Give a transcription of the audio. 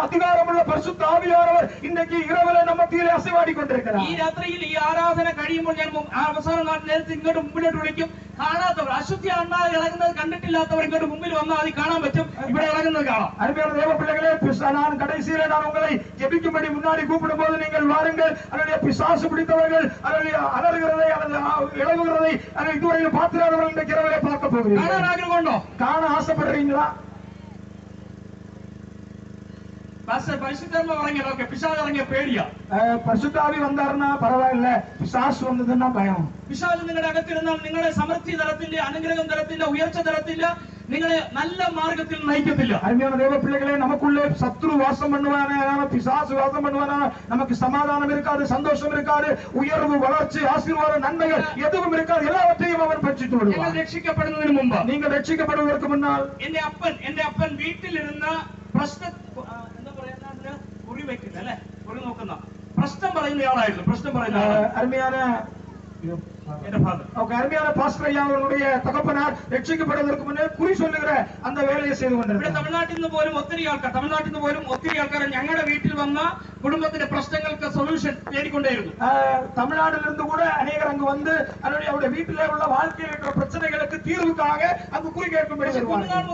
அதிகாரமுள்ள பரிசுத்த ஆவியானவர் இன்றைக்கு இரவிலே நம்ம மத்தியிலே அசைவாடி கொண்டிருக்கிறார். ഈ രാത്രിയിൽ ഈ ആരാധന കഴിയുമ്പോൾ ഞാൻ അവസാന നേരത്തെ ഇങ്ങോട്ട് മുമ്പിലോട്ട് വിളിക്കും. കാണാത്തവർ അശുദ്ധി ആത്മാവ് ഇളകുന്നത് കണ്ടിട്ടില്ലാത്തവർ ഇങ്ങോട്ട് മുമ്പിൽ വന്നാൽ അത് കാണാൻ പറ്റും. ഇവിടെ ഇളകുന്നത് കാണാം. அருமையான தேவ பிள்ளைகளே, நான் கடைசியிலே நான் உங்களை ஜெபிக்கும்படி முன்னாடி கூப்பிடும் போது நீங்கள் வாருங்கள். அதனுடைய பிசாசு பிடித்தவர்கள் அதனுடைய அலறுகிறதை அல்லது இளகுகிறதை இதுவரையில் பார்த்திராதவர்கள் இந்த இரவிலே பார்க்க போகிறீர்கள். കാണാൻ ആഗ്രഹമുണ്ടോ? காண ஆசைப்படுறீங்களா? പരിശുദ്ധർമ്മ ഇറങ്ങിയ പിശാച് ഇറങ്ങിയ പേടിയാ. പരിശുദ്ധാവി വന്നാർന്നാ പരവായില്ല, പിശാസ് വന്നതെന്നാ ഭയം. പിശാച് നിങ്ങളുടെ അകത്തിരുന്നാൽ നിങ്ങളെ സമൃദ്ധി തരത്തില്ല, അനുഗ്രഹം തരത്തില്ല, ഉയർച്ച തരത്തില്ല, നിങ്ങളെ നല്ല മാർഗത്തിൽ നയിക്കത്തില്ല. அருமையான தேவ பிள்ளைகளே, நமக்குள்ளே சத்ரு வாசம் பண்ணுவானான, பிசாசு வாசம் பண்ணுவானான, நமக்கு சமாதானம் இருக்காது, சந்தோஷம் இருக்காது, உயர்வு, வளர்ச்சி, ஆசீர்வாதம், நன்மைகள் எதுவும் இருக்காது. எல்லாவற்றையும் அவன் பறிச்சிட்டு விடுவான். നിങ്ങൾ രക്ഷിക്കപ്പെടുന്നതിന് മുമ്പ്, நீங்கள் രക്ഷിக்கப்படுவதற்கு முன்னால், എന്റെ അപ്പൻ വീട്ടിലിരുന്ന പ്രശ്നം എന്താ പറയുന്ന കുറി വെക്കുന്ന അല്ലെ, കുറി നോക്കുന്ന പ്രശ്നം പറയുന്നയാളായിരുന്നു. പ്രശ്നം പറയുന്ന அருமையான அருமையான பாஸ்டர் ஐயா அவர்களுடைய தகப்பனார் രക്ഷിക്കപ്പെടുவதற்கு முன்னே குறி சொல்லுகிற அந்த வேலையை செய்து கொண்டிருக்கிறார். തമിഴ്നാട്ടിൽ നിന്ന് പോലും ഒത്തിരി ആൾക്കാർ ഞങ്ങളുടെ വീട്ടിൽ വന്ന കുടുംബത്തിന്റെ പ്രശ്നങ്ങൾക്ക് സൊല്യൂഷൻ തേടിക്കൊണ്ടേയിരുന്നു. தமிழ்நாட்டிலிருந்து கூட அநேகர் அங்கு வந்து அவருடைய வீட்டிலே உள்ள வாழ்க்கையில் இருக்கிற பிரச்சனைகளுக்கு தீர்வுக்காக அங்கு குறி கேட்கும்படி வருவார்கள்.